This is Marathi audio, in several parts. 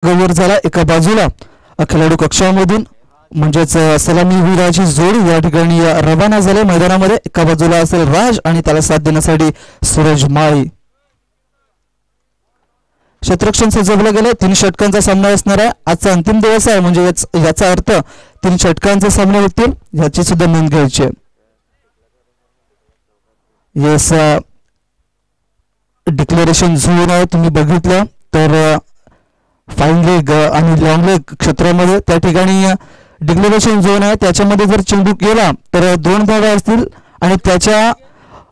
वर झाला एका बाजूला खेळाडू कक्षामधून म्हणजेच सलामीवीराची जोडी या ठिकाणी रवाना झाले मैदानामध्ये. एका बाजूला असेल राज आणि त्याला साथ देण्यासाठी सूरज माळी. क्षेत्ररक्षण सजवलं गेलं. 3 षटकांचा सामना असणार आहे. आजचा अंतिम दिवस आहे म्हणजे याचा अर्थ 3 षटकांचे सामने होतील याची सुद्धा नोंद घ्यायची आहे. येस डिक्लेरेशन झोन आहे तुम्ही बघितलं तर फाईन लेग आणि लॉंग लेग क्षेत्रामध्ये त्या ठिकाणी डिक्लेरेशन झोन आहे. त्याच्यामध्ये जर चेंडू गेला तर 2 धावा असतील आणि त्याच्या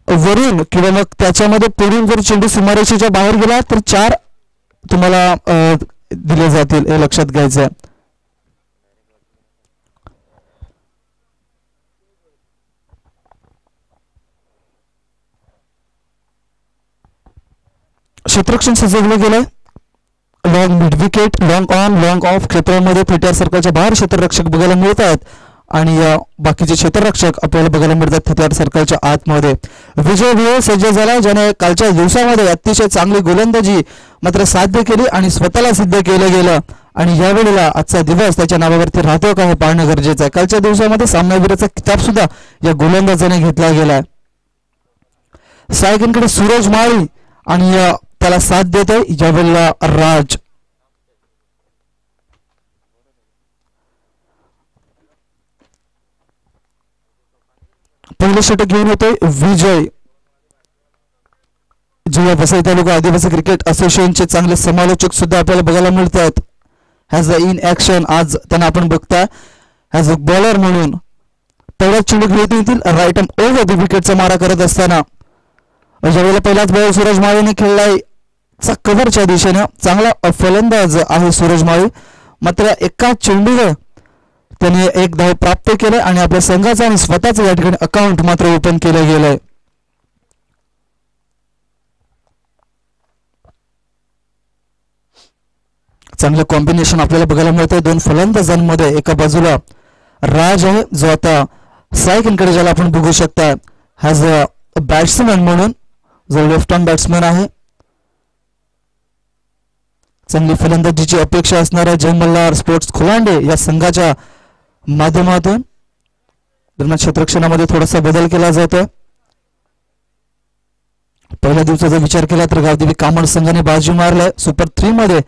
वरून किंवा मग त्याच्यामध्ये पुढून जर चेंडू सीमारेषेच्या बाहेर गेला तर 4 तुम्हाला दिले जातील हे लक्षात घ्यायचं आहे. क्षेत्ररक्षण सजवलं गेलंय. Long mid wicket, long on long of क्षेत्रामध्ये थिएटर सर्कलच्या बाहेर क्षेत्ररक्षक बघायला मिळत आहेत आणि बाकीचे क्षेत्ररक्षक आपल्याला बघायला मिळतात थिएटर सर्कलच्या आतमध्ये. विजय भोये सज्ज झाला ज्याने कालच्या दिवसामध्ये अतिशय चांगली गोलंदाजी मात्र साध्य केली आणि स्वतःला सिद्ध केलं गेलं आणि यावेळेला आजचा दिवस त्याच्या नावावरती राहतो का हे पाहणं गरजेचं आहे. कालच्या दिवसामध्ये सामनावीराचा किताब सुद्धा या गोलंदाजाने घेतला गेलाय. सायकनकडे सूरज माळी आणि त्याला साथ देत आहे यावेळेला राज. पहिले षटक घेऊन होते विजय जे वसई तालुका आदिवासी क्रिकेट असोसिएशनचे चांगले समालोचक सुद्धा आपल्याला बघायला मिळतात. ॲज अ इन ऍक्शन आज त्यांना आपण बघता ॲज अ बॉलर म्हणून पहिलाच चेंडू घेत येतील राईट आर्म ओव्हर द विकेटचा मारा करत असताना ज्यावेळेला पहिलाच बॉल सूरज माळीने खेळलाय कव्हरच्या दिशेने. चांगला फलंदाज आहे सूरज माळी मात्र एका चेंडूवर त्याने 1 धाव प्राप्त केलं आणि आपल्या संघाचं आणि स्वतःचं या ठिकाणी अकाउंट मात्र ओपन केलं गेलंय. चांगलं कॉम्बिनेशन आपल्याला बघायला मिळतंय 2 फलंदाजांमध्ये. एका बाजूला राज आहे जो आता सायकनकडे ज्याला आपण बघू शकता ॲज अ बॅट्समन म्हणून जो लेफ्ट आर्म बॅट्समन आहे. चांगली फलंदाजीची अपेक्षा असणाऱ्या जय मल्हार स्पोर्ट्स खोलांडे या संघाच्या माध्यमातून दरम्यान क्षेत्ररक्षणामध्ये थोडासा बदल केला जातोय. पहिल्या दिवसाचा विचार केला तर गावदेवी कामड संघाने बाजी मारलाय. सुपर 3 मध्ये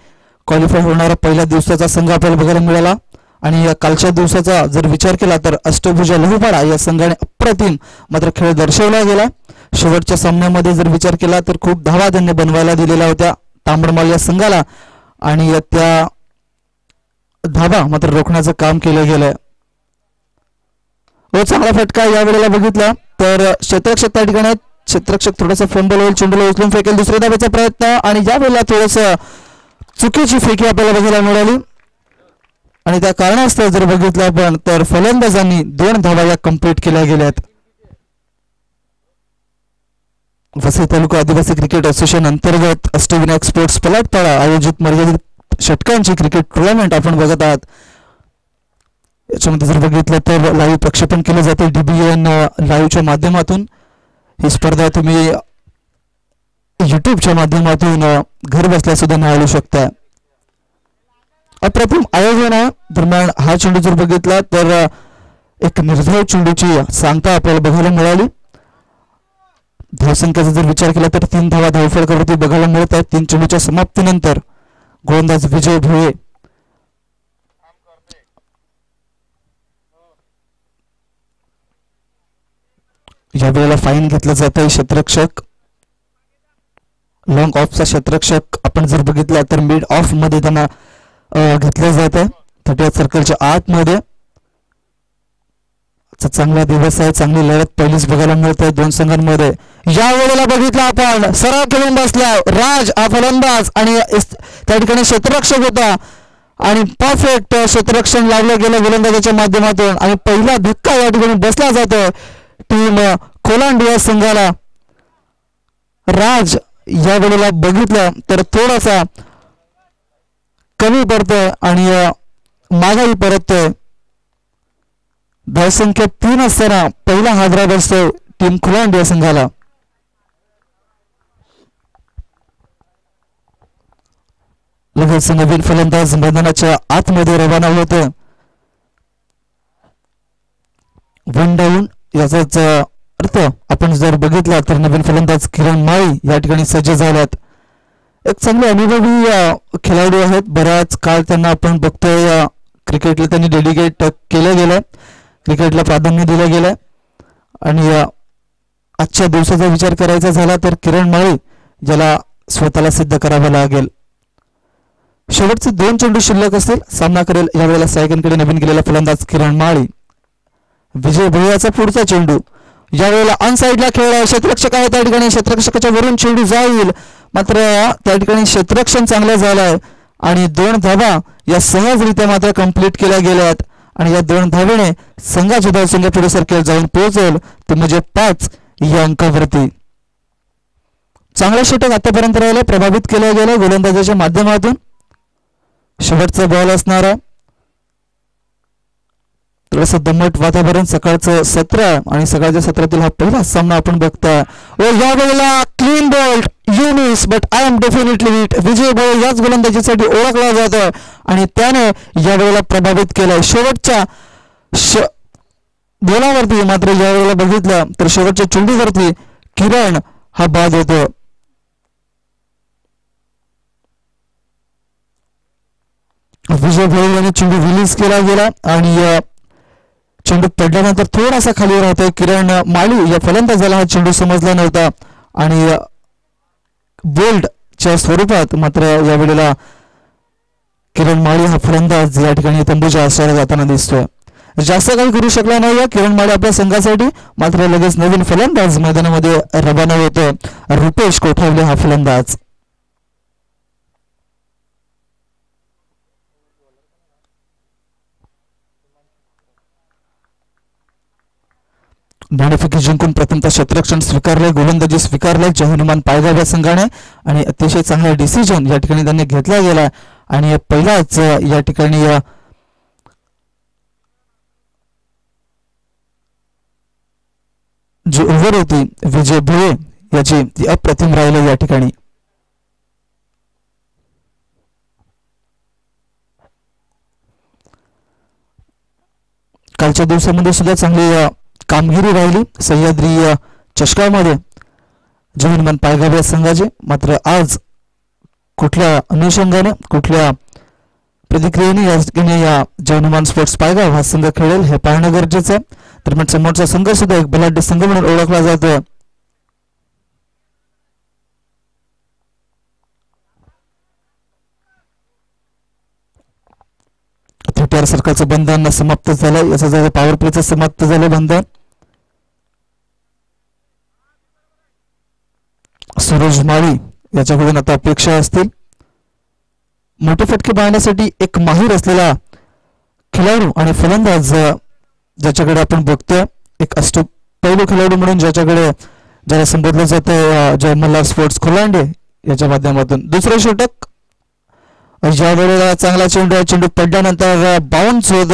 क्वालिफाय होणारा पहिल्या दिवसाचा संघ आपल्याला बघायला मिळाला आणि या कालच्या दिवसाचा जर विचार केला तर अष्टभुजा लहुपाडा या संघाने अप्रतिम मात्र खेळ दर्शवला गेला. शेवटच्या सामन्यामध्ये जर विचार केला तर खूप धावा त्यांनी बनवायला दिलेल्या होत्या तांबडमाल या संघाला आणि त्या धावा मात्र रोखण्याचं काम केलं गेलंय. चांगला फटका या वेळेला बघितला तर क्षेत्ररक्षक त्या ठिकाणी क्षेत्ररक्षक थोडासा फंबल होईल चेंडूला उचलून फेकेल. दुसऱ्या धावेचा प्रयत्न आणि या वेळेला थोडस चुकीची फेकी आपल्याला बघायला मिळाली आणि त्या कारणास्तव जर बघितलं आपण तर फलंदाजांनी 2 धावा या कंप्लीट केल्या गेल्यात. वसई तालुका आदिवासी क्रिकेट असोसिएशन अंतर्गत अष्टविनायक स्पोर्ट्स पलाटपाडा आयोजित मर्यादित षटकांची क्रिकेट टुर्नामेंट आपण बघत आहात. याच्यामध्ये जर बघितलं तर लाईव्ह प्रक्षेपण केलं जाते DBN लाईव्हच्या माध्यमातून. ही स्पर्धा तुम्ही युट्यूबच्या माध्यमातून घर बसल्या सुद्धा निहाळू शकता. अप्रतिम आयोजन आहे. दरम्यान हा चेंडू जर बघितला तर एक निर्धाव चेंडूची सांगता आपल्याला बघायला मिळाली. धावसंख्येचा जर विचार केला तर 3 धावा धावफलकावरती बघायला मिळत आहेत. 3 चेंडूच्या समाप्तीनंतर गोलंदाज विजय भोये या वेळेला फाईन घेतलं जात आहे. क्षेत्ररक्षक लॉंग ऑफचा क्षेत्ररक्षक आपण जर बघितला तर मिड ऑफ मध्ये त्यांना घेतलं जात आहे 38 सर्कलच्या आतमध्ये. चांगला दिवस आहे. चांगली लढत पहिलीच बघायला मिळत आहे 2 संघांमध्ये. या वेळेला बघितलं आपण सराव खेळून बसला राज हा फलंदाज आणि त्या ठिकाणी क्षेत्ररक्षक होता आणि परफेक्ट क्षेत्ररक्षण लावलं गेलं गोलंदाजाच्या माध्यमातून आणि पहिला धक्का या ठिकाणी बसला जातोय टीम खोलांडिया संघाला. राज या वेळेला बघितलं तर थोडासा कमी पडतोय आणि माघारी परततोय. धावसंख्या 3 असताना पहिला हादरा बसतोय टीम खोलांडिया संघाला. लगेच नवीन फलंदाज मैदानाच्या आतमध्ये रवाना होते. वन डाऊन याचाच अर्थ आपण जर बघितला तर नवीन फलंदाज किरण माळी या ठिकाणी सज्ज झाल्यात. एक चांगले अनुभवी खेळाडू आहेत. बराच काळ त्यांना आपण बघतोय क्रिकेटला त्यांनी डेडिकेट केलं गेलं, क्रिकेटला प्राधान्य दिलं गेलं. आणि आजच्या दिवसाचा विचार करायचा झाला तर किरण माळी ज्याला स्वतःला सिद्ध करावं लागेल. शेवटचे 2 चेंडू शिल्लक असतील. सामना करेल यावेळेला सायकनकडे नवीन गेलेला फलंदाज किरण माळी. विजय भैयाचा पुढचा चेंडू यावेळेला अनसाइडला खेळला. क्षेत्ररक्षक आहे त्या ठिकाणी, क्षेत्ररक्षकाच्या वरून चेंडू जाईल, मात्र त्या ठिकाणी क्षेत्ररक्षण चांगलं झालंय आणि 2 धावा या सहजरित्या मात्र कंप्लीट केल्या गेल्यात. आणि या 2 धावेने संघाचे धावसंख्या पुढे सरकेल जाऊन पोहोचेल ते म्हणजे 5 या अंकावरती. चांगला षटक आतापर्यंत राहिलं, प्रभावित केलं गेलं गोलंदाजाच्या माध्यमातून. शेवटचा बॉल असणारा थोडंसं दमट वातावरण, सकाळचं सत्र आणि सकाळच्या सत्रातील हा पहिला सामना आपण बघताय. व यावेळेला clean ball you miss but I am definitely hit. Vijay ball याच गोलंदाजीसाठी ओळखला जातोय आणि त्याने यावेळेला प्रभावित केलंय. शेवटच्या बॉलावरती मात्र यावेळेला बघितलं तर शेवटच्या चेंडूवरती किरण हा बाद होतो. विजय बॉल याने चेंडू रिलीज केला गेला आणि चेंडू पडल्यानंतर थोडासा खाली राहतोय. किरण माळी या फलंदाजाला हा चेंडू समजला नव्हता आणि बोल्डच्या स्वरूपात मात्र यावेळेला किरण माळी हा फलंदाज या ठिकाणी तंबूच्या आश्रयाला जाताना दिसतोय. जास्त काही करू शकला नाही किरण माळी आपल्या संघासाठी, मात्र लगेच नवीन फलंदाज मैदानामध्ये रवाना होतो. रुपेश कोठावले हा फलंदाज. नाणेफेकी जिंकून प्रथमतः क्षेत्ररक्षण स्वीकारले, गोलंदाजी स्वीकारले जय हनुमान पायगाव या संघाने आणि अतिशय चांगला डिसिजन या ठिकाणी त्यांनी घेतला गेला. आणि पहिलाच या ठिकाणी जी ओव्हर होती विजय भोये याची ती अप्रतिम राहिली या ठिकाणी. कालच्या दिवसामध्ये सुद्धा चांगली कामगिरी राहिली सह्याद्री चषकामध्ये जय हनुमान पायगाव या संघाचे. मात्र आज कुठल्या अनुषंगाने, कुठल्या प्रतिक्रियेने या जय हनुमान स्पोर्ट्स पायगाव हा संघ खेळेल हे पाहणं गरजेचं आहे. दरम्यान समोरचा संघ सुद्धा एक बलाढ्य संघ म्हणून ओळखला जातो. थेटर सर्कलचं बंधन समाप्त झालं. याचं पॉवर प्लेचं समाप्त झालं बंधन. सूरज माळी याच्याकडून आता अपेक्षा असतील मोठे फटके बाळगण्यासाठी एक माहीर असलेला खेळाडू आणि फलंदाज ज्याच्याकडे आपण बघतोय, एक अष्टपैलू खेळाडू म्हणून ज्याला संबोधलं जातं जय मल्हार स्पोर्ट्स खोलांडे याच्या माध्यमातून. दुसरं षटक ज्या वेळेला चांगला चेंडू पडल्यानंतर बाउन्स होत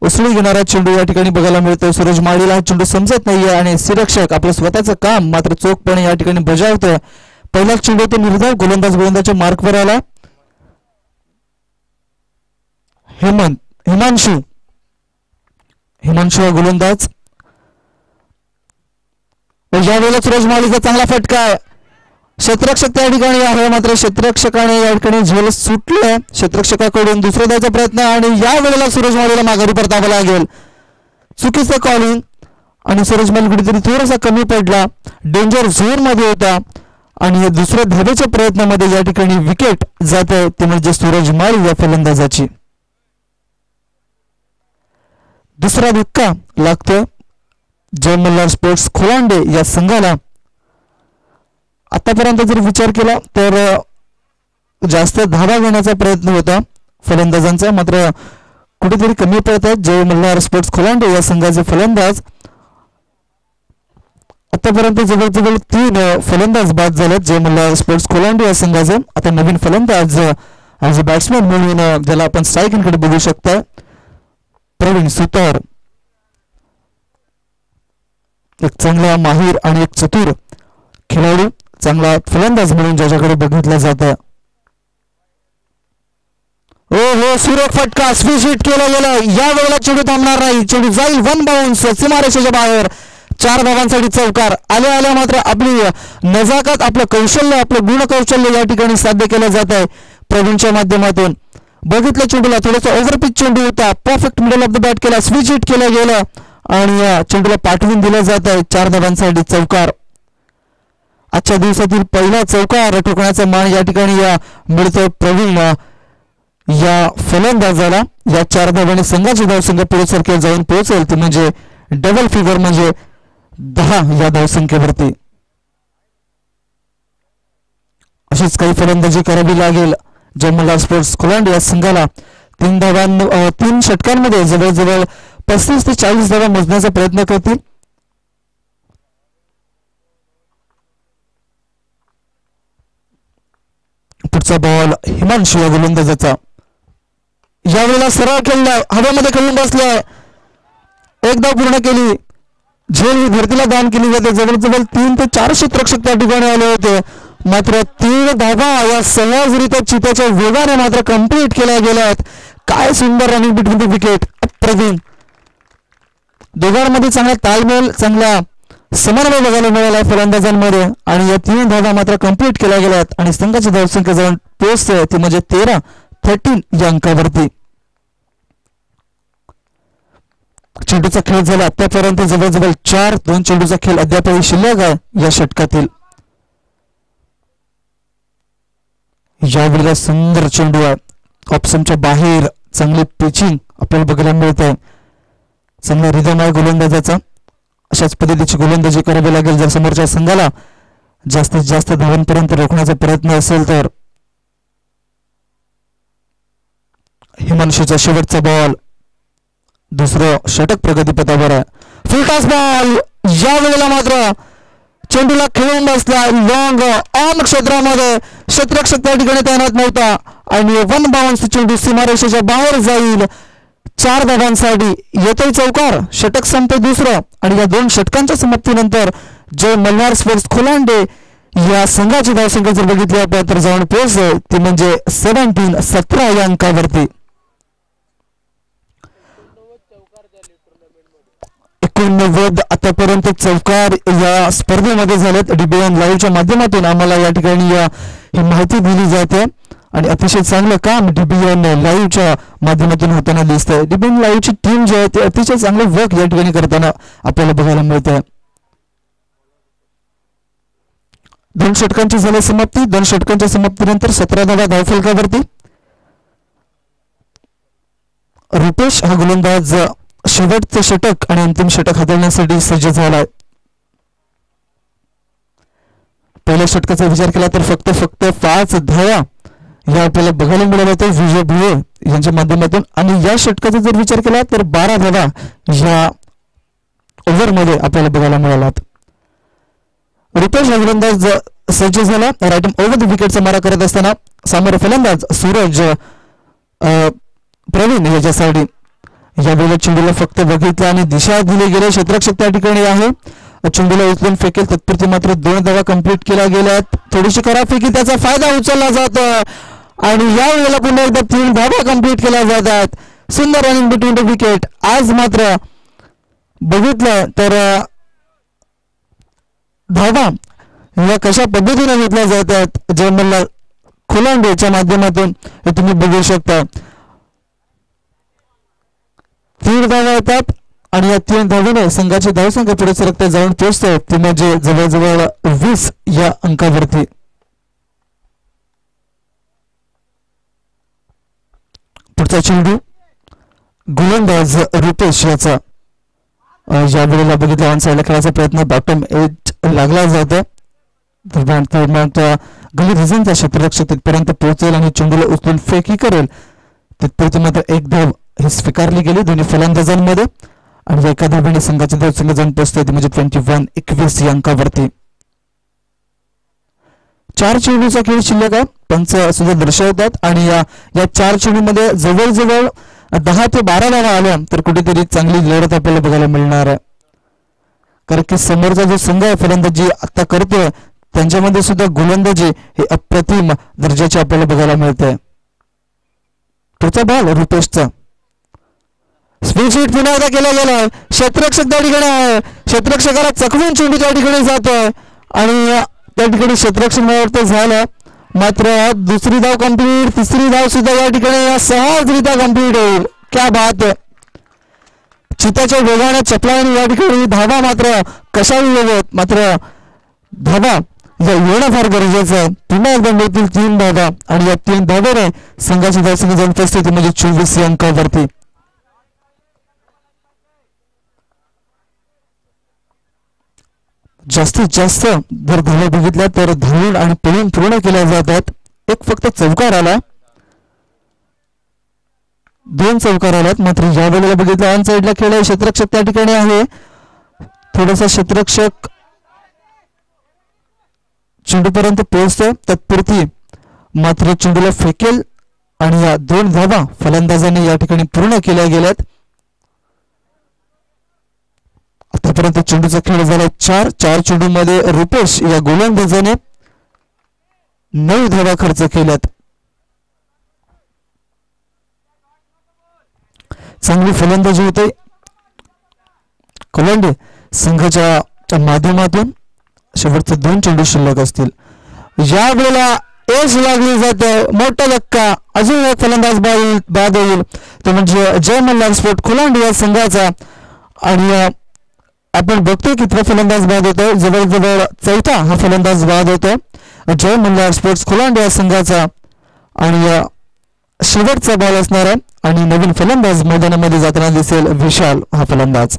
उसळी घेणारा चेंडू या ठिकाणी बघायला मिळतोय. सूरज माळीला हा चेंडू समजत नाहीये आणि सिरक्षक आपलं स्वतःचं काम मात्र चोखपणे या ठिकाणी बजावतोय. पहिलाच चेंडू तो निर्धाव गोलंदाजाच्या मार्कवर आला. हिमांशू हा गोलंदाज. यावेळेला सूरज माळीचा चांगला फटका आहे. क्षेत्ररक्षक त्या ठिकाणी आहे मात्र क्षेत्ररक्षकाने या ठिकाणी झेल सुटले. क्षेत्ररक्षकाकडून दुसरा द्यायचा प्रयत्न आणि या वेळेला सूरज माळीला माघारी परतावं लागेल. चुकीचं कॉलिंग आणि सूरज माळी कुठेतरी थोडासा कमी पडला, डेंजर झोन मध्ये होता आणि दुसऱ्या धावेच्या प्रयत्नामध्ये या ठिकाणी विकेट जाते ते म्हणजे सूरज माळी या फलंदाजाची. दुसरा धक्का लागतोय जय मल्हार स्पोर्ट्स खोलांडे या संघाला. आतापर्यंत जर विचार केला तर जास्त धावा घेण्याचा प्रयत्न होता फलंदाजांचा, मात्र कुठेतरी कमी पडत आहेत जय मल्हार स्पोर्ट्स खोलांडे या संघाचे फलंदाज. आतापर्यंत जवळजवळ 3 फलंदाज बाद झालेत जय मल्हार स्पोर्ट्स खोलांडे या संघाचे. आता नवीन फलंदाज ॲज अ बॅट्समॅन म्हणून ज्याला आपण स्ट्राईककडे बघू शकता प्रवीण सुतार, एक चांगला माहिर आणि एक चतुर खेळाडू, चांगला फलंदाज म्हणून ज्याच्याकडे बघितलं जातं. हो हो, सुरेख फटका, स्विच हिट केला गेला. या वेळेला चेंडू थांबणार नाही, चेंडू जाईल वन बाउन्स सीमारेषेच्या बाहेर. 4 धावांसाठी चौकार. आल्या आल्या मात्र आपली नजाकत, आपलं कौशल्य, आपलं गुणकौशल्य या ठिकाणी साध्य केलं जात आहे प्रवीणच्या माध्यमातून. बघितलं चेंडूला, थोडासा ओव्हरपिच चेंडू होता, perfect middle of the bat केला, स्विच हिट केला गेला आणि या चेंडूला पाठवून दिलं जात आहे. 4 धावांसाठी चौकार. आजच्या दिवसातील पहिला चौकार ठोकण्याचा मान या ठिकाणी मिळतोय प्रवीण या फलंदाजाला. या 4 धावांनी संघाची धावसंख्या पुढे जाऊन पोहोचेल, ती म्हणजे डबल फिगर, म्हणजे 10 या धावसंख्येवरती. अशीच काही फलंदाजी करावी लागेल जयमल्लाल स्पोर्ट्स खोलांड या संघाला. 3 षटकांमध्ये जवळजवळ 35 ते 40 धावा मोजण्याचा प्रयत्न करतील. पुढचा बॉल हिमांशू या गोलंदाजाचा. यावेळेला सरळ खेळलाय, हवेमध्ये खेळून बसलाय, एक धाव पूर्ण केली. झेल ही धरतीला दान केली जाते. जवळजवळ 3 ते 4 क्षेत्ररक्षक त्या ठिकाणी आले होते, मात्र 3 धावा या सहजरित्या चित्याच्या वेगाने मात्र कंप्लीट केल्या गेल्या आहेत. काय सुंदर रनिंग बिटवीन द विकेट, अप्रतिम. दोघांमध्ये चांगला ताळमेळ, चांगला समन्वय बघायला मिळाला फलंदाजांमध्ये आणि या 3 धावा मात्र कंप्लीट केल्या गेल्या आहेत आणि संघाची धावसंख्या जाऊन पोहोचते ती म्हणजे 13 या अंकावरती. चेंडूचा खेळ झाला आतापर्यंत जवळजवळ 4-2 चेंडूचा खेळ अद्यापही शिल्लक आहे या षटकातील. यावेळेला सुंदर चेंडू आहे, ऑप्शनच्या बाहेर चांगले पिचिंग आपल्याला बघायला मिळत आहे. चांगला रिदम आहे गोलंदाजाचा. अशाच पद्धतीची गोलंदाजी करावी लागेल जर समोरच्या संघाला जास्तीत जास्त धावांपर्यंत रोखण्याचा प्रयत्न असेल तर. हिमांशूचा शेवटचा बॉल, दुसरं षटक प्रगतीपथावर आहे. Full toss ball. या वेळेला मात्र चेंडूला खेळून बसला लॉंग ऑन क्षेत्रामध्ये, क्षेत्ररक्षक त्या ठिकाणी तैनात नव्हता आणि वन बाउन्स चेंडू सीमारेषेच्या बाहेर जाईल. 4 धावांसाठी येतोय चौकार. षटक संपते दुसरं आणि या 2 षटकांच्या समाप्तीनंतर जय मल्हार स्पोर्ट्स खोलांडे या संघाची धावसंख्या जर बघितली आपण तर जाऊन पोहोचते ती म्हणजे 17 या अंकावरती. 89 आतापर्यंत चौकार या स्पर्धेमध्ये झालेत. डीबीएन लाईव्हच्या माध्यमातून आम्हाला या ठिकाणी ही माहिती दिली जाते आणि अतिशय चांगलं काम डीबीएन लाईव्हच्या माध्यमातून होताना दिसतंय. डीबीएन लाईव्हची टीम जी आहे ती अतिशय चांगलं वर्क या ठिकाणी करताना आपल्याला बघायला मिळते. 2 षटकांची झाली समाप्ती. 2 षटकांच्या समाप्तीनंतर 17 धावा धावफलकावरती. रुपेश हा गोलंदाज शेवटचे षटक आणि अंतिम षटक हाताळण्यासाठी सज्ज झालाय. पहिल्या षटकाचा विचार केला तर फक्त 5 धावा या आपल्याला बघायला मिळाल्या होत्या विजय भुये यांच्या माध्यमातून आणि या षटकाचा जर विचार केला तर 12 धावा या ओव्हरमध्ये आपल्याला बघायला मिळाल्यात. रुपेश हा गोलंदाज सज्ज झाला. राईट ओव्हर द विकेटचा मारा करत असताना सामोरे फलंदाज सूरज प्रवीण याच्यासाठी. यावेळेला चेंडूला फक्त बघितलं आणि दिशा दिली गेली. क्षेत्ररक्षक त्या ठिकाणी आहे, चेंडूला उचलून फेकेल. तत्पुरती मात्र 2 धावा कंप्लीट केल्या गेल्यात. थोडीशी कराफेकी त्याचा फायदा उचलला जातो आणि या वेळेला पुन्हा एकदा 3 धावा कंप्लीट केल्या जातात. सुंदर रनिंग बिटवीन द विकेट. आज मात्र बघितलं तर धावा या कशा पद्धतीने घेतल्या जातात जयमल्लाल खोलांडेच्या माध्यमातून हे तुम्ही बघू शकता. 3 धावा येतात आणि या 3 धावेने संघाची धावसंख्या पुढे सरकते जाऊन पोहोचते ती म्हणजे जवळजवळ 20 या अंकावरती. पुढचा चेंडू गोलंदाज रुपेश याचा. या वेळेला बघितला ऑन साईडला खेळायचा प्रयत्न बॉटम एज लागला जातो. गली रिझनचा क्षेत्ररक्षक तिथपर्यंत पोहोचेल आणि चेंडूला उचलून फेकी करेल. तिथपर्यंत मात्र 1 धाव ही स्वीकारली गेली दोन्ही फलंदाजांमध्ये आणि एका धावेने संघाची धावसंख्या जाऊन पोहोचते ती म्हणजे 21 या अंकावरती. 4 चेंडूचा खेळ शिल्लक आहे. पंच सुद्धा दर्शवतात आणि या 4 चेंडूमध्ये जवळजवळ 10 ते 12 धावा आल्या तर कुठेतरी चांगली लढत आपल्याला बघायला मिळणार आहे. कारण की समोरचा जो संघ आहे फलंदाजी आता करतोय त्यांच्यामध्ये सुद्धा गोलंदाजी हे अप्रतिम दर्जाचे आपल्याला बघायला मिळते. पुढचा बॉल रुपेशचा स्पीड शीट पुन्हा एकदा केला गेला. क्षेत्ररक्षक त्या ठिकाणी आहे. क्षेत्ररक्षकाला चकवून चेंडू त्या ठिकाणी जातोय आणि त्या ठिकाणी क्षेत्ररक्षण झालं. मात्र दुसरी धाव कंप्लीट. तिसरी धाव सुद्धा या ठिकाणी सहजरित्या कंप्लीट होईल. क्या बात आहे. चिताच्या वेगाने चपलाने या ठिकाणी धावा मात्र कशाही येत मात्र धावा येणं फार गरजेचं आहे. पुन्हा एकदा मिळतील 3 धावा आणि या 3 धावेने संघाची धावसंख्या जाऊन परिस्थिती म्हणजे 24 अंकावरती. जास्तीत जास्त जर धावा बघितल्या तर धावून आणि पळून पूर्ण केल्या जातात. एक फक्त चौकार आला. 2 चौकार आल्यात. मात्र या वेळेला बघितलं ऑन साईडला खेळ क्षेत्ररक्षक त्या ठिकाणी आहे. थोडासा क्षेत्ररक्षक चेंडूपर्यंत पोहोचतो तत्पुरती मात्र चेंडूला फेकेल आणि या 2 धावा फलंदाजांनी या ठिकाणी पूर्ण केल्या गेल्यात. आतापर्यंत चेंडूचा खेळ झाला 4 चेंडूमध्ये रुपेश या गोलंदाजाने 9 धावा खर्च केल्यात. चांगली फलंदाजी होते कोलंडे संघाच्या माध्यमातून. शेवटचे 2 चेंडू शिल्लक असतील. या वेळेला एज लागली जाते. मोठा धक्का. अजून एक फलंदाज बाद होईल तो म्हणजे जय मल्हार स्पोर्ट खोलांड या संघाचा. आणि आपण बघतोय किती फलंदाज बाद होतो. जवळजवळ 4था हा फलंदाज बाद होतो जय मल्हार स्पोर्ट्स खोलांड या संघाचा. आणि शेवटचा बॉल असणार आहे आणि नवीन फलंदाज मैदानामध्ये जाताना दिसेल विशाल हा फलंदाज.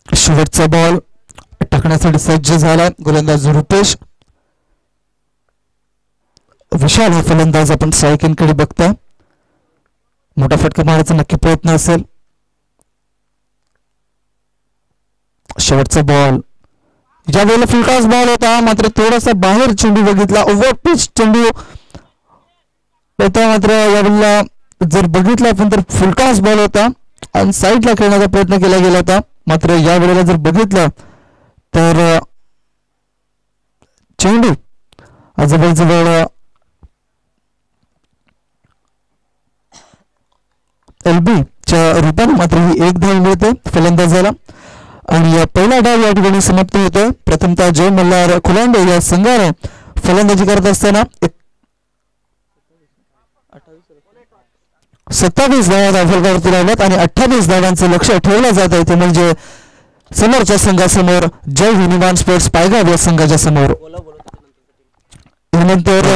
शेवटचा बॉल टाकण्यासाठी सज्ज झाला गोलंदाज रुपेश. विशाल हा फलंदाज आपण सायकिनकडे बघता. मोठा फटका मारायचा नक्की प्रयत्न असेल. शेवटचा बॉल ज्या वेळेला फुलटॉस बॉल होता मात्र थोडासा बाहेर चेंडू बघितला. ओव्हर पिच चेंडू होता. मात्र यावेळेला जर बघितलं आपण तर फुलटॉस बॉल होता आणि साईडला खेळण्याचा प्रयत्न केला गेला होता. मात्र या वेळेला जर बघितलं तर चेंडू जवळजवळ LB च्या रूपाने मात्र ही 1 धाव मिळते फलंदाजाला. आणि पहिला डाव या ठिकाणी समाप्त होतोय. प्रथमतः जय मल्हार खोलांडे या संघाने फलंदाजी करत असताना 27 धावा धावफलकावरती राहिल्यात आणि 28 धावांचं लक्ष ठेवलं जात आहे ते म्हणजे समोरच्या संघासमोर जय हनुमान स्पोर्ट्स पायगाव या संघाच्या समोर. त्यानंतर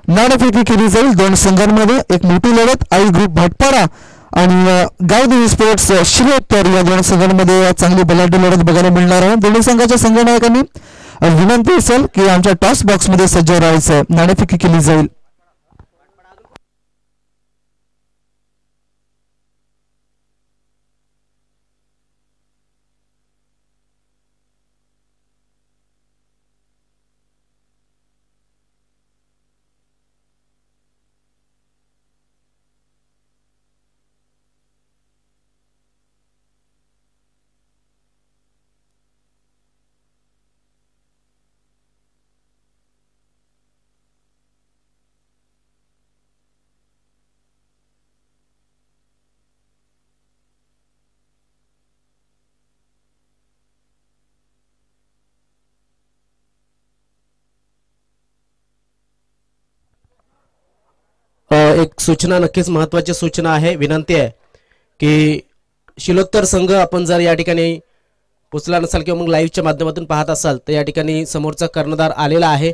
नाणेफेकी केली जाईल 2 संघांमध्ये. एक मोठी लढत आई ग्रुप भाटपाडा आणि गावदेवी स्पोर्ट्स शिलोत्तर या 2 संघांमध्ये चांगली बलाढ्य लढत बघायला मिळणार आहे. दोन्ही संघाच्या संघनायकांनी विनंती असेल की आमच्या टॉस बॉक्स मध्ये सज्ज राहायचं. नाणेफेकी केली जाईल. एक सूचना नक्कीच महत्त्वाची सूचना आहे. विनंती आहे की शिलोत्तर संघ आपण जर या ठिकाणी पोचला नसाल किंवा मग लाईव्हच्या माध्यमातून पाहत असाल तर या ठिकाणी समोरचा कर्णधार आलेला आहे.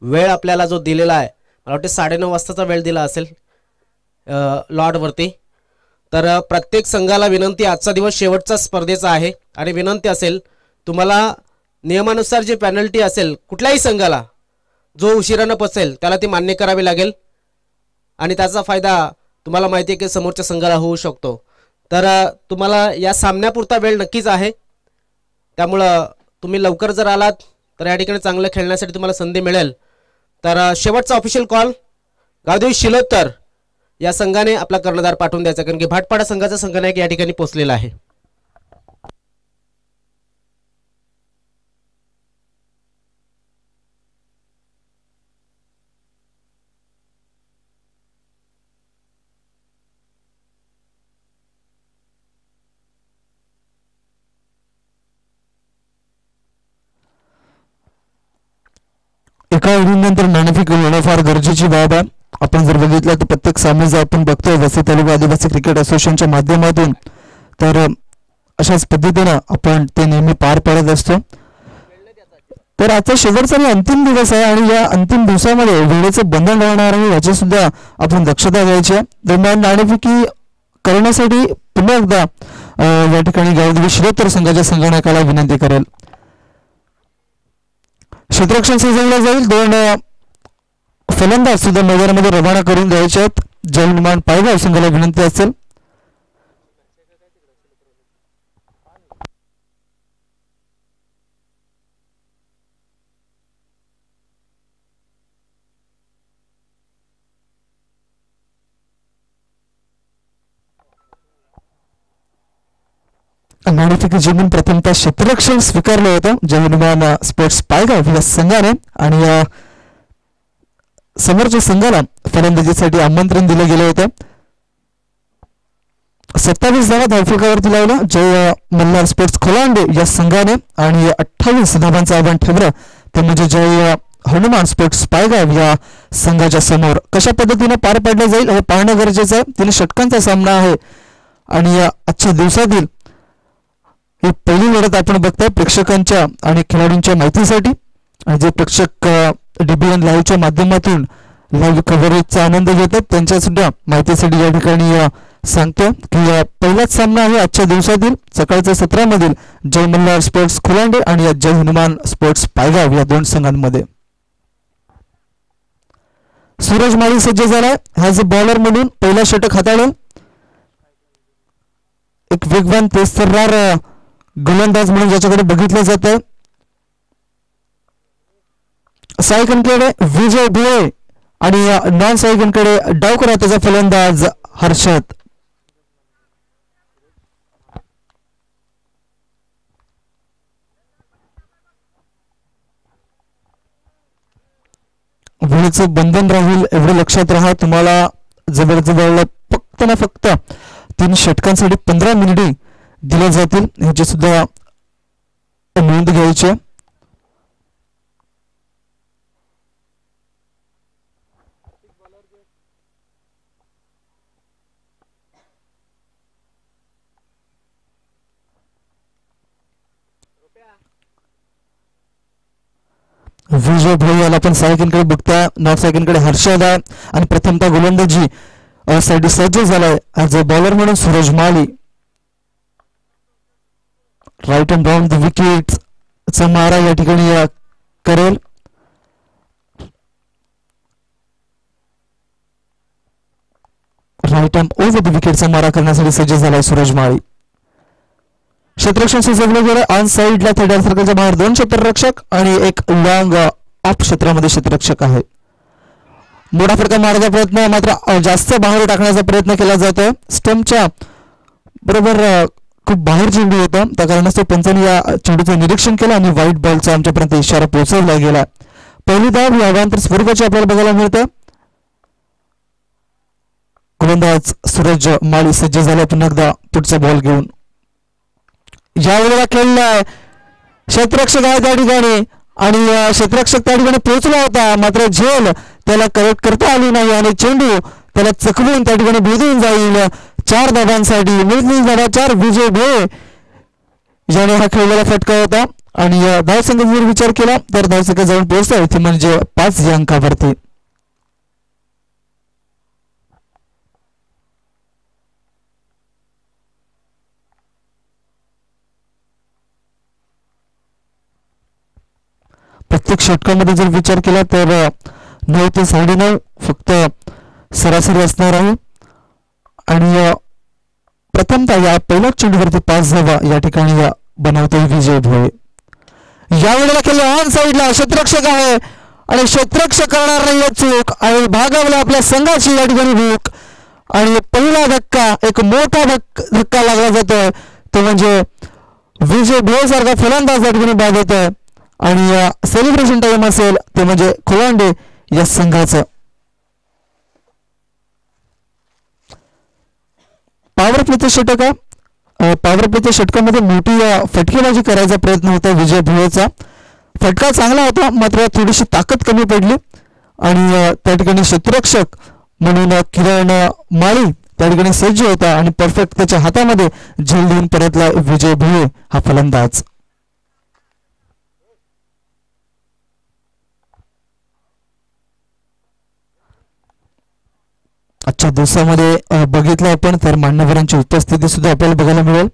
वेळ आपल्याला जो दिलेला आहे मला वाटते 9:30 वाजताचा वेळ दिला असेल लॉर्डवरती. तर प्रत्येक संघाला विनंती, आजचा दिवस शेवटचा स्पर्धेचा आहे आणि विनंती असेल तुम्हाला नियमानुसार जी पेनल्टी असेल कुठल्याही संघाला जो उशिरानं पोचेल त्याला ती मान्य करावी लागेल आणि त्याचा फायदा तुम्हाला माहिती आहे की समोरच्या संघाला होऊ शकतो. तर तुम्हाला या सामन्यापुरता वेळ नक्कीच आहे. त्यामुळं तुम्ही लवकर जर आलात तर या ठिकाणी चांगलं खेळण्यासाठी तुम्हाला संधी मिळेल. तर शेवटचा ऑफिशियल कॉल गावदेवी शिलोत्तर या संघाने आपला कर्णधार पाठवून द्यायचा, कारण की भाटपाडा संघाचा संघनायक या ठिकाणी पोहोचलेला आहे. एका ओव्हरनंतर नाणेफेक होणं फार गरजेची बाब आहे. आपण जर बघितलं तर प्रत्येक सामने जर आपण बघतोय वसई तालुका आदिवासी क्रिकेट असोसिएशनच्या माध्यमातून, तर अशाच पद्धतीनं आपण ते नेहमी पार पाडत असतो. तर आजचा शेवटचा आणि अंतिम दिवस आहे आणि या अंतिम दिवसामध्ये वेळेचं बंधन राहणार आहे, याची सुद्धा आपण दक्षता घ्यायची आहे. दरम्यान नाणेफेकी करण्यासाठी पुन्हा एकदा या ठिकाणी गावदेवी शिरोत्तर संघाच्या संघनायकाला विनंती करेल. क्षेत्ररक्षण सजवलं जाईल. 2 फलंदाज सुद्धा मैदानामध्ये रवाना करून द्यायचे आहेत. जय हनुमान पायगाव संघाला विनंती असेल. नाणेफेकी जिंकून प्रथमतः क्षेत्ररक्षण स्वीकारलं होतं जय हनुमान स्पोर्ट्स पायगाव या संघाने, आणि समोरच्या संघाला फलंदाजीसाठी आमंत्रण दिलं गेलं होतं. 27 धावा धावफलकावरती लावला जय मल्हार स्पोर्ट्स खोलांडे या संघाने, आणि 28 धावांचं आव्हान ठेवलं ते म्हणजे जय हनुमान स्पोर्ट्स पायगाव या संघाच्या समोर. कशा पद्धतीने पार पाडलं जाईल हे पाहणं गरजेचं आहे. 3 षटकांचा सामना आहे आणि आजच्या दिवसातील ही पहिली लढत आपण बघतोय प्रेक्षकांच्या आणि खेळाडूंच्या माहितीसाठी. आणि जे प्रेक्षक DBN लाईव्हच्या माध्यमातून लाईव्ह कव्हरेजचा आनंद घेतात त्यांच्या सुद्धा माहितीसाठी या ठिकाणी सांगतो की पहिलाच सामना आहे आजच्या दिवसातील सकाळच्या सत्रामधील जय मल्हार स्पोर्ट्स खोलांडे आणि जय हनुमान स्पोर्ट्स पायगाव या 2 संघांमध्ये. सूरज माळी सज्ज झालाय. ह्याज अ बॉलर म्हणून पहिला षटक हाताळेल. एक वेगवान तेजतर्रार गोलंदाज म्हणून ज्याच्याकडे बघितलं जातं. सायकनकडे विजय भोळे आणि नॉन सायकनकडे डावकरा त्याचा फलंदाज हर्षद. वेळेचं बंधन राहील एवढं लक्षात राहा. तुम्हाला जवळजवळ फक्त ना फक्त 3 षटकांसाठी 15 मिनिटे दिल्या जातील, ह्याची सुद्धा नोंद घ्यायची. विजय भोई याला आपण सायकलकडे बघता. नॉर्थ सायकलकडे हर्षद आहे आणि प्रथमतः गोलंदाजी साठी सज्ज झालाय ॲज अ बॉलर म्हणून Suraj Mali. Right and down the wicket चा मारा या ठिकाणी करेल. राईट अँड ओव्हर द विकेटचा मारा करण्यासाठी सज्ज झालाय सूरज माळी. क्षेत्ररक्षण सुचवलं गेलं. ऑन साइडला थर्ड सर्कलच्या बाहेर 2 क्षेत्ररक्षक आणि एक लॉंग ऑफ क्षेत्रामध्ये क्षेत्ररक्षक आहे. मोठा फटका मारण्याचा प्रयत्न मात्र जास्त बाहेर टाकण्याचा प्रयत्न केला जातोय. स्टंपच्या बरोबर खूप बाहेर चेंडू होता, त्या कारणास्तव पंचांनी या चेंडूचं निरीक्षण केलं आणि व्हाईट बॉलचा आमच्यापर्यंत इशारा पोहोचवला गेला. पहिली धाव ही अवांतर स्वरूपाची आपल्याला बघायला मिळते. गोलंदाज सूरज माळी सज्ज झाला पुन्हा एकदा पुढचा बॉल घेऊन. यावेळेला खेळलाय क्षेत्ररक्षक आहे त्या ठिकाणी आणि क्षेत्ररक्षक त्या ठिकाणी पोहोचला होता, मात्र झेल त्याला करेक्ट करता आली नाही आणि चेंडू त्याला चकवून त्या ठिकाणी भेदून जाईल. 4 धावांसाठी मिळतील धावा 4. विजय भोळे याने हा खेळलेला फटका होता आणि धावसंख्येचा जर विचार केला तर धावसंख्या जाऊन पोहोचता इथे म्हणजे 5 या अंकावरती. प्रत्येक षटकामध्ये जर विचार केला तर 9 ते 9.5 फक्त सरासरी असणार आहे आणि प्रथमतः या पहिल्या चेंडूवरती 5 धावा या ठिकाणी बनवतोय विजय भोळे. यावेळेला केलं ऑन साइडला क्षेत्ररक्षक आहे आणि क्षेत्ररक्षक करणार नाही चूक आणि भागावला आपल्या संघाची या ठिकाणी भूक आणि पहिला धक्का, एक मोठा धक्का लागला जातोय, तो म्हणजे विजय भोळे सारखा फलंदाज या ठिकाणी बाद होतोय आणि सेलिब्रेशन टाइम असेल ते म्हणजे खोलांडे या संघाचं. पॉवर प्लेच्या षटक, पॉवर प्लेच्या षटकामध्ये मोठी फटकेबाजी करायचा प्रयत्न होता विजय भोळेचा. फटका चांगला होता, मात्र थोडीशी ताकद कमी पडली आणि त्या ठिकाणी क्षेत्ररक्षक म्हणून किरण माळी त्या ठिकाणी सज्ज होता आणि परफेक्ट त्याच्या हातामध्ये झेल देऊन परतला विजय भोळे हा फलंदाज. आजच्या दिवसामध्ये बघितलं आपण तर मान्यवरांची उपस्थिती सुद्धा आपल्याला बघायला मिळेल.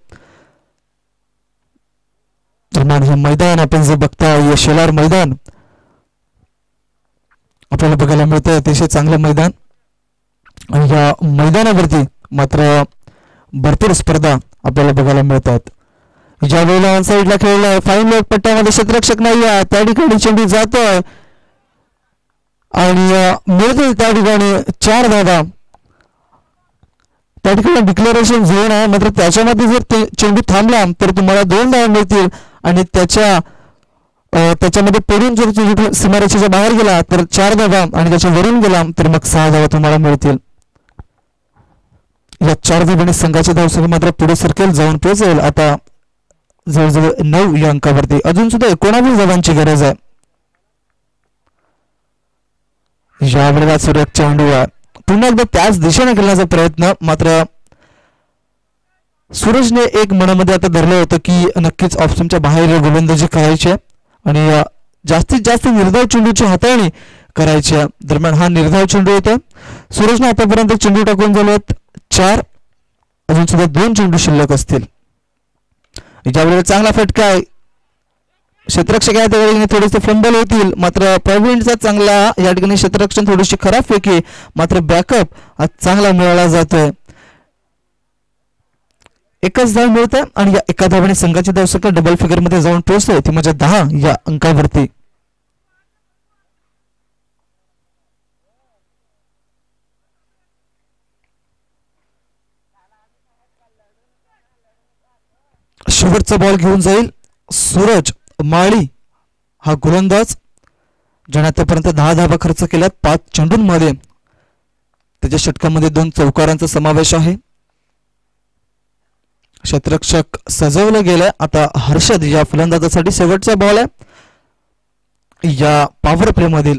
दरम्यान हे मैदान आपण जे बघताय शेलार मैदान आपल्याला बघायला मिळतं, अतिशय चांगलं मैदान आणि या मैदानावरती मात्र भरपूर स्पर्धा आपल्याला बघायला मिळतात. ज्या वेळेला ऑन साईडला खेळलाय फाईन लेग पट्ट्यामध्ये क्षेत्ररक्षक नाही आहे, त्या ठिकाणी चेंडू जातोय आणि मिळतील त्या ठिकाणी 4 धावा. त्या ठिकाणी डिक्लेरेशन झोन आहे, मात्र त्याच्यामध्ये जर चेंडू थांबला तर तुम्हाला 2 धावा मिळतील आणि त्याच्यामध्ये पडून जर चेंडू सीमारेषेच्या बाहेर गेला तर 4 धावा आणि त्याच्या वरून गेला तर मग 6 धावा तुम्हाला मिळतील. या 4 धावांनी संघाची धावसंख्या मात्र पुढे सरकेल, जाऊन पोहोचेल आता जवळजवळ 9 या अंकावरती. अजून सुद्धा 19 धावांची गरज आहे. या वेळेला सुरेख चेंडू पुन्हा एकदा त्याच दिशेने खेळण्याचा प्रयत्न, मात्र सूरजने एक मनामध्ये आता धरलं होतं की नक्कीच ऑप्शनच्या बाहेर गोलंदाजी करायची आणि जास्तीत जास्त निर्धाव चेंडूची हाताळणी करायची. दरम्यान हा निर्धाव चेंडू होता. सूरजने आतापर्यंत चेंडू टाकून झालेत 4, अजून सुद्धा 2 चेंडू शिल्लक असतील. ज्यावेळेला चांगला फटका आहे, क्षेत्ररक्षक आहे त्यावेळी थोडेसे फंबल होतील, मात्र प्रवीणचा चांगला या ठिकाणी क्षेत्ररक्षण थोडीशी खराब फेकी, मात्र बॅकअप चांगला मिळाला जातोय. एकच धाव मिळते आणि या एका धावाने संघाची धावसंख्या डबल फिगर मध्ये जाऊन पोहोचते, ती म्हणजे 10 या अंकावरती. शेवटचा बॉल घेऊन जाईल सूरज माळी हा गोलंदाज, ज्याने आतापर्यंत 10 धावा खर्च केल्यात 5 चेंडूंमध्ये. त्याच्या षटकामध्ये 2 चौकारांचा समावेश आहे. क्षेत्ररक्षक सजवलं गेलंय. आता हर्षद या फलंदाजासाठी शेवटचा बॉल आहे या पॉवर प्ले मधील.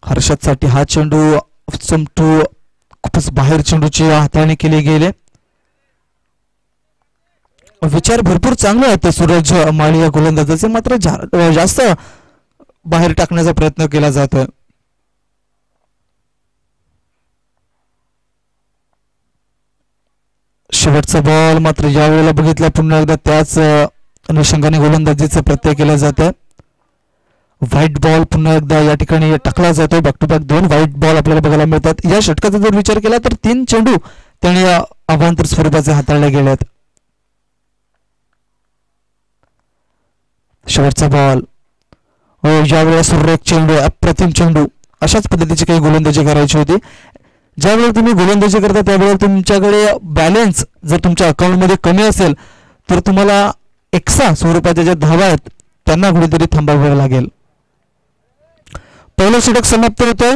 हर्षदसाठी हा चेंडू चमटू खूपच बाहेर चेंडूची हाताळणी केली गेली. विचार भरपूर चांगले आहेत सूरज माळी या गोलंदाजाचे, मात्र जास्त बाहेर टाकण्याचा प्रयत्न केला जातोय. शेवटचा बॉल मात्र यावेळेला बघितला पुन्हा एकदा त्याच अनुषंगाने गोलंदाजीचा प्रत्यय केला जात आहे. व्हाईट बॉल पुन्हा एकदा या ठिकाणी टाकला जातोय. Back to back 2 white ball आपल्याला बघायला मिळतात. या षटकाचा जर विचार केला तर 3 चेंडू त्याने अवांतर स्वरूपाचे हाताळले गेलेत. शेवटचा बॉल, ज्यावेळेला सुरेख चेंडू, अप्रतिम चेंडू, अशाच पद्धतीची काही गोलंदाजी करायची होती. ज्यावेळेला तुम्ही गोलंदाजी करता त्यावेळेला तुमच्याकडे बॅलन्स जर तुमच्या अकाउंटमध्ये कमी असेल तर तुम्हाला एक्स्ट्रा स्वरूपाच्या ज्या धावा आहेत त्यांना कुठेतरी थांबावे लागेल. पहिलं षटक समाप्त होतोय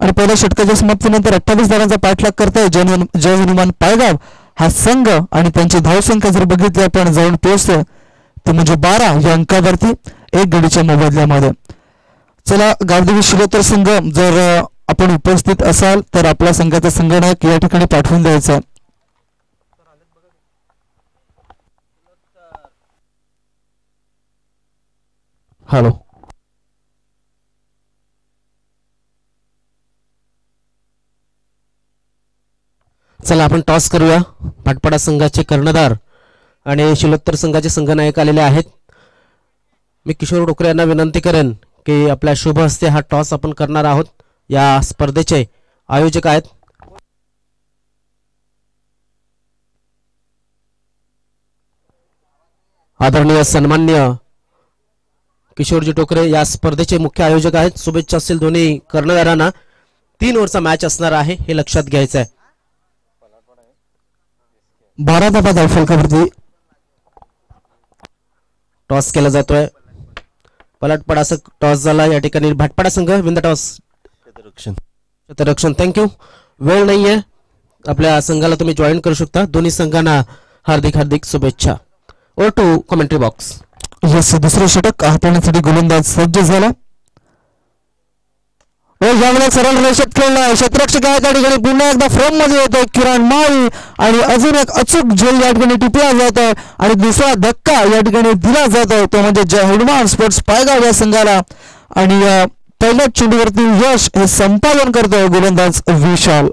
आणि पहिल्या षटकाच्या समाप्तीनंतर 28 धावांचा पाठलाग करताय जय हनुमान पायगाव हा संघ आणि त्यांची धावसंख्या जर बघितली आपण जाऊन पोहोचते तर म्हणजे 12 या अंकावरती 1 गडीच्या मोबदल्यामध्ये. चला गावदेवी शिलोत्तर संघ जर आपण उपस्थित असाल तर आपला संघाचा संगणक या ठिकाणी पाठवून द्यायचा. हॅलो, चला आपण टॉस करूया. भाटपाडा संघाचे कर्णधार आणि शिलोत्तर संघाचे संघनायक आलेले आहेत. मी किशोर डोकरे यांना विनंती करेन की आपल्या शुभ हस्ते हा टॉस आपण करणार आहोत. या स्पर्धेचे आयोजक आहेत आदरणीय सन्मान्य किशोरजी टोकरे या स्पर्धेचे मुख्य आयोजक आहेत. शुभेच्छा असतील दोन्ही कर्णधारांना. 3 ओव्हरचा मॅच असणार आहे हे लक्षात घ्यायचं आहे. 12 धावा धावफलकावरती. टॉस केला जातोय. पलटपड असं टॉस झाला या ठिकाणी. भाटपाडा संघ विन द टॉस. क्षेत्ररक्षण. थँक्यू. वेळ नाहीये आपल्या संघाला, तुम्ही जॉईन करू शकता. दोन्ही संघांना हार्दिक हार्दिक शुभेच्छा. Over to commentary box. Yes, दुसरं षटक हाताळण्यासाठी गोलंदाज सज्ज झाला. यावेळेला सरळ रेषेत खेळला. क्षेत्ररक्षक या ठिकाणी पुन्हा एकदा फ्रेम मध्ये येतोय किरण माळी आणि अजून एक अचूक झेल या ठिकाणी टिपला जात आहे आणि दुसरा धक्का या ठिकाणी दिला जातोय तो म्हणजे जय हनुमान स्पोर्ट्स पायगाव या संघाला. आणि पहिल्याच चेंडूवरती यश हे संपादन करतोय गोलंदाज विशाल.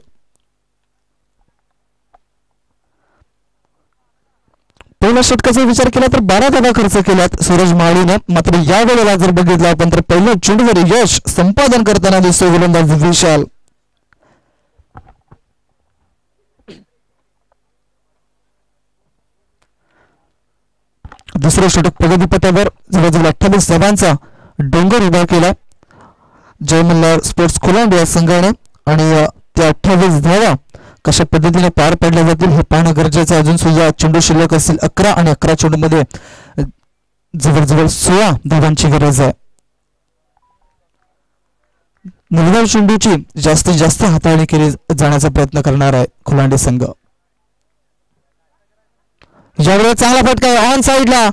पहिल्या षटकाचा विचार केला तर 12 धावा खर्च केल्यात सूरज माळीने. मात्र या वेळेला जर बघितलं आपण तर पहिल्या चेंडूवर यश संपादन करताना दिसतो गोलंदाज विशाल. दुसरं षटक प्रगतीपथावर जवळजवळ 28 धावांचा डोंगर उभा केला जय मल्हार स्पोर्ट्स खोलांड या संघाने. आणि त्या 28 धावा कशा पद्धतीने पार पडल्या जातील हे पाहणं गरजेचं आहे. अजून सुद्धा चेंडू शिल्लक असतील 11 आणि 11 चेंडूमध्ये जवळजवळ 16 धावांची गरज आहे. निर्धाव चेंडूची जास्तीत जास्त हाताळणी केली जाण्याचा प्रयत्न करणार आहे खोलांडे संघ. ज्यावेळेला चांगला फटका ऑन साईडला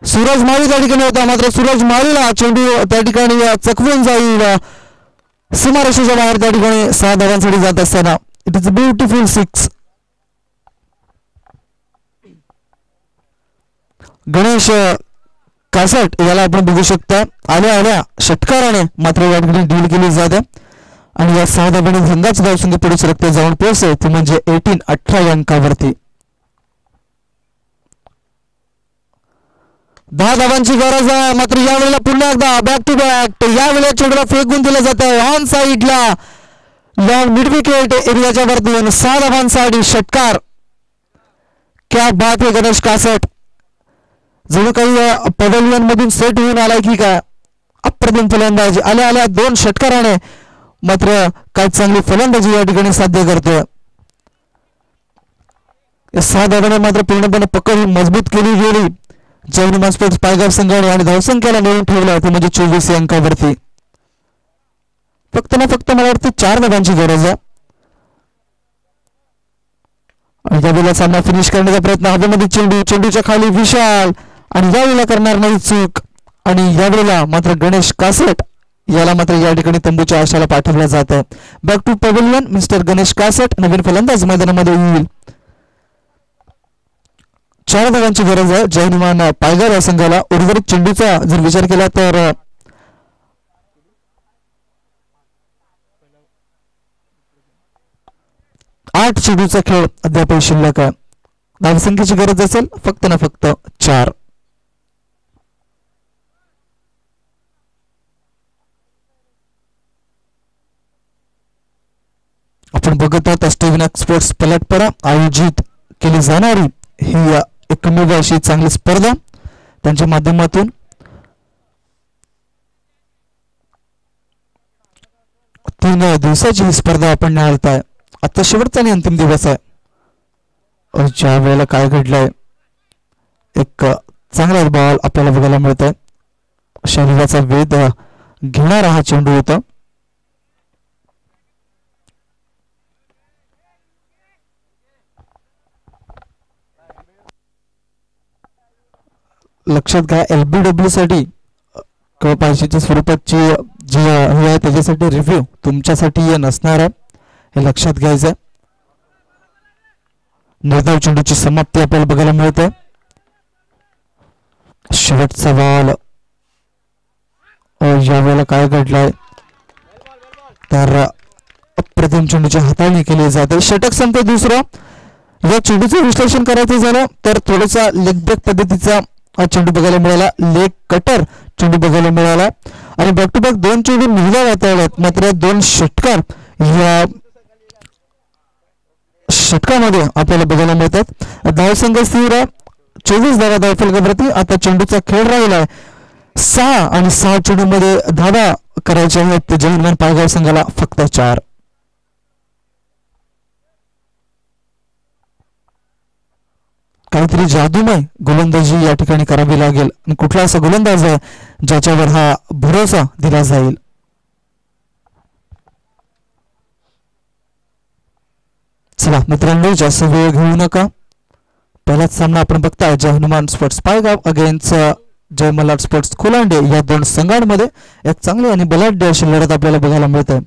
सूरज माळी त्या ठिकाणी होता. मात्र सूरज माळीला चेंडू त्या ठिकाणी चकवून जाईल सीमारेषेच्या बाहेर. त्या ठिकाणी 6 धावांसाठी जात असताना it is a beautiful 6. Ganesh caste याला आपण बघू शकता. आल्या आल्या षटकाराने मात्र या ठिकाणी डील केली जाते आणि या 6 धावांनी संघाच धावसंख्या पुढे सरकते जाऊन पोहोचते ते म्हणजे 18 या अंकावरती. 10 धावांची गरज आहे. मात्र यावेळेला पुन्हा एकदा बॅक टू बॅक यावेळेला चेंडूला फेकून दिलं जात आहे ऑन साईडला लॉंग मिड विकेट एरियाच्या वरती. 6 धावांसाठी षटकार. क्या बात आहे गणेश कासट. जणू काही पवेलियन मधून सेट होऊन आलाय की काय. अप्रतिम फलंदाजी. आल्या आल्या 2 षटकाराने मात्र काय चांगली फलंदाजी या ठिकाणी साध्य करतोय. 6 धावांनी मात्र पूर्णपणे पकड मजबूत केली गेली जय हनुमान स्पोर्ट्स पायगाव संघाने आणि धावसंख्येला मिळून ठेवला ते म्हणजे 24 या अंकावरती. फक्त ना फक्त मला वाटतं 4 धावांची गरज आहे. आणि त्यावेळेला सामना फिनिश करण्याचा प्रयत्न हवेमध्ये चेंडूच्या खाली विशाल आणि यावेळेला करणार नाही चूक. आणि यावेळेला मात्र गणेश कासट याला मात्र या ठिकाणी तंबूच्या आशाला पाठवलं जात आहे. Back to pavilion mister Ganesh Kasat नवीन फलंदाज मैदानामध्ये येईल. 4 धावांची गरज आहे जय हनुमान पायगाव या संघाला. उर्वरित चेंडूचा जर विचार केला तर 8 चेंडूचा खेळ अद्याप शिल्लक आहे. धावसंख्येची गरज असेल फक्त ना फक्त 4. आपण बघत आहोत अष्टविनायक स्पोर्ट्स पलटपरा आयोजित केली जाणारी ही एकमेव अशी चांगली स्पर्धा त्यांच्या माध्यमातून 3 दिवसाची ही स्पर्धा आपण निहाळताय. आता शेवटचा आणि अंतिम दिवस आहे. ज्या वेळेला काय घडलंय एक चांगला बॉल आपल्याला बघायला मिळत आहे. शरीराचा वेध घेणारा हा चेंडू होता. लक्षात घ्या LBW साठी किंवा पैशाच्या स्वरूपाची जी हे आहे त्याच्यासाठी रिव्ह्यू तुमच्यासाठी नसणार आहे हे लक्षात घ्यायचं आहे. निर्धाव चेंडूची समाप्ती आपल्याला बघायला मिळते. शेवटचा बॉल यावेळेला काय घडलंय तर अप्रतिम चेंडूची हाताळणी केली जाते. षटक संपते दुसरं. या चेंडूचं विश्लेषण करायचं झालं तर थोडासा लेग ब्रेक पद्धतीचा हा चेंडू बघायला मिळाला. लेग कटर चेंडू बघायला मिळाला आणि बॅक टू बॅक 2 चेंडू निर्धाव हाताळल्यात. मात्र 2 षटकार या षटकामध्ये आपल्याला बघायला मिळतात. धावसंख्या स्थिर 24 धावा धावफलकावरती. आता चेंडूचा खेळ राहिला 6 आणि 6 चेंडूमध्ये धावा करायच्या आहेत जय हनुमान पायगाव संघाला फक्त 4. काहीतरी जादूमय गोलंदाजी या ठिकाणी करावी लागेल. कुठला असा गोलंदाज आहे ज्याच्यावर हा भरोसा दिला जाईल. चला मित्रांनो, जास्त वेळ घेऊ नका. पहिलाच सामना आपण बघताय जय हनुमान स्पोर्ट्स पायगाव अगेन्स्ट जय मल्हार स्पोर्ट्स खोलांडे या दोन संघांमध्ये एक चांगली आणि बलाढ्य अशी लढत आपल्याला बघायला मिळते.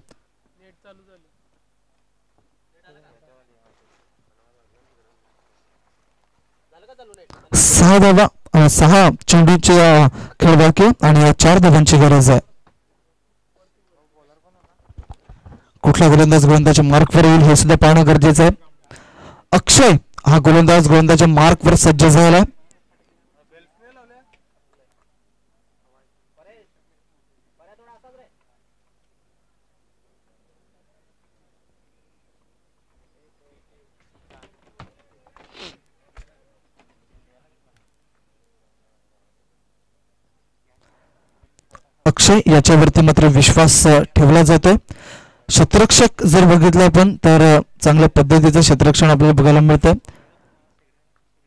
6 धावा 6 चेंडूचे खेळ बाकी आणि 4 धावांची गरज आहे. कुठला गोलंदाज गोलंदाजच्या मार्कवर येईल हे सुद्धा पाहणं गरजेचं आहे. अक्षय हा गोलंदाज गोलंदाजच्या मार्कवर सज्ज झाला. अक्षय याच्यावरती मात्र विश्वास ठेवला जातोय. क्षेत्ररक्षक जर बघितलं आपण तर चांगल्या पद्धतीचं क्षेत्ररक्षण आपल्याला बघायला मिळतंय.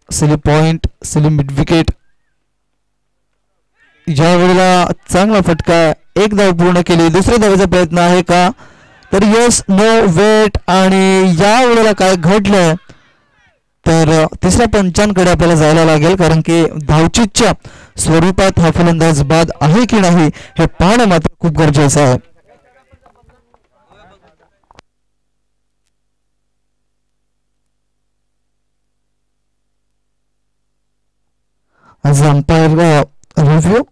Silly point, silly mid wicket, या वेळेला चांगला फटका, एक धाव पूर्ण केली. दुसऱ्या धावेचा प्रयत्न आहे का, तर यस नो वेट. आणि या वेळेला काय घडलंय तर तिसऱ्या पंचांकडे आपल्याला जायला लागेल, कारण की धावचीच्या स्वरूपात हा फलंदाज बाद आहे की नाही हे पाहणं मात्र खूप गरजेचं आहे. आज अंपायर रिव्ह्यू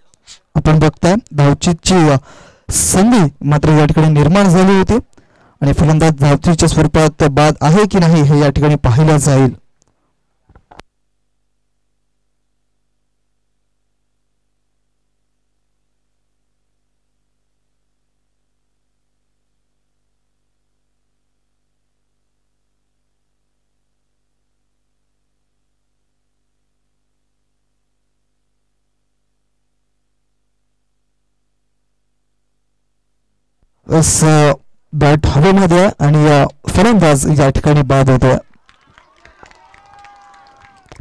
आपण बघताय. धावचीची संधी मात्र या ठिकाणी निर्माण झाली होती आणि फलंदाज धावचीच्या स्वरूपात बाद आहे की नाही हे या ठिकाणी पाहिलं जाईल. बॅट हवेमध्ये आणि फलंदाज या ठिकाणी बाद होतोय.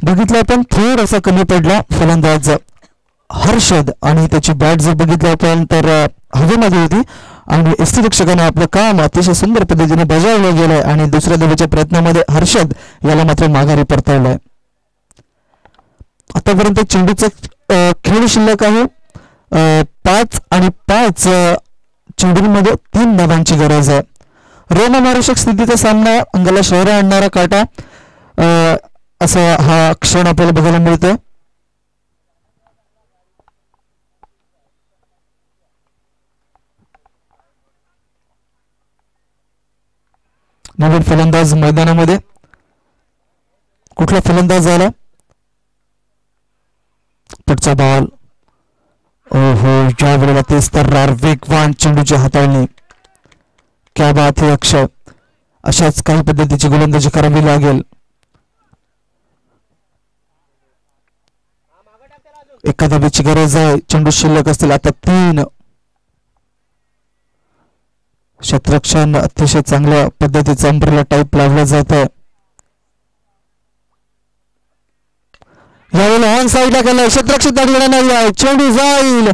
बघितलं आपण थोडासा कमी पडला फलंदाज हर्षद आणि त्याची बॅट जर बघितलं आपण तर हवेमध्ये होती आणि यष्टिरक्षकाने आपलं काम अतिशय सुंदर पद्धतीने बजावलं गेलंय आणि दुसऱ्या धावेच्या प्रयत्नामध्ये हर्षद याला मात्र माघारी परतवलंय. आतापर्यंत चेंडूचा खेळ शिल्लक आहे 5 आणि 5 चेंडूंमध्ये 3 धावांची गरज आहे. रोमहर्षक स्थितीचा सामना, अंगाला शहरा आणणारा काटा असा हा क्षण आपल्याला बघायला मिळतोय. नवीन फलंदाज मैदानामध्ये, कुठला फलंदाज आला, पुढचा बॉल. ओहो, ज्या वेळेला तेच तर्रार वेगवान चेंडूची हाताळणी. क्या बात है अक्षय, अशाच काही पद्धतीची गोलंदाजी करावी लागेल. एका धावेची गरज आहे. चेंडू शिल्लक असतील आता 3. क्षेत्ररक्षण अतिशय चांगल्या पद्धतीचं अंब्रेला टाईप लावलं जात आहे. यावेळेला ऑन साईडला गेलाय, क्षेत्ररक्षक दाखवला नाही आहे. चेंडू जाईल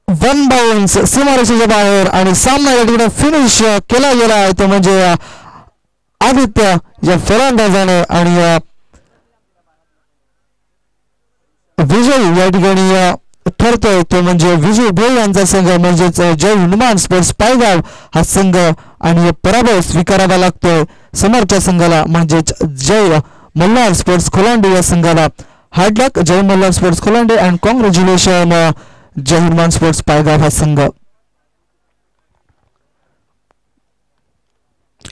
1 बाउन्स सीमारेषेच्या बाहेर आणि सामना या ठिकाणी फिनिश केला गेला आहे तो म्हणजे आदित्य या फलंदाजाने आणि विजय या ठिकाणी ठरतोय तो म्हणजे विजय भोई यांचा संघ म्हणजेच जय हनुमान स्पोर्ट्स पायगाव हा संघ आणि पराभव स्वीकारावा लागतोय समोरच्या संघाला म्हणजेच जय मल्हार स्पोर्ट्स खोलांडे या संघाला. Hard luck Jay Malhar sports Kholande and congratulation Jay Hanuman sports Paygaon हा संघ.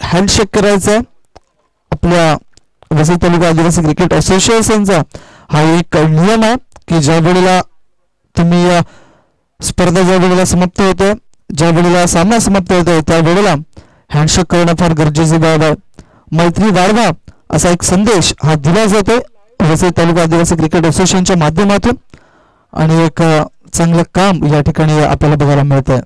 हँडशेक करायचा आपल्या वसई तालुका आदिवासी क्रिकेट असोसिएशनचा हा एक नियम आहे की ज्या वेळेला तुम्ही स्पर्धा ज्या वेळेला समाप्त होते, ज्या वेळेला सामना समाप्त होतोय त्या वेळेला हँडशेक करणं फार गरजेची बाब आहे. मैत्री वाढवा असा एक संदेश हा दिला जातोय वसई तालुका आदिवासी क्रिकेट असोसिएशनच्या माध्यमातून आणि एक चांगलं काम या ठिकाणी आपल्याला बघायला मिळतंय.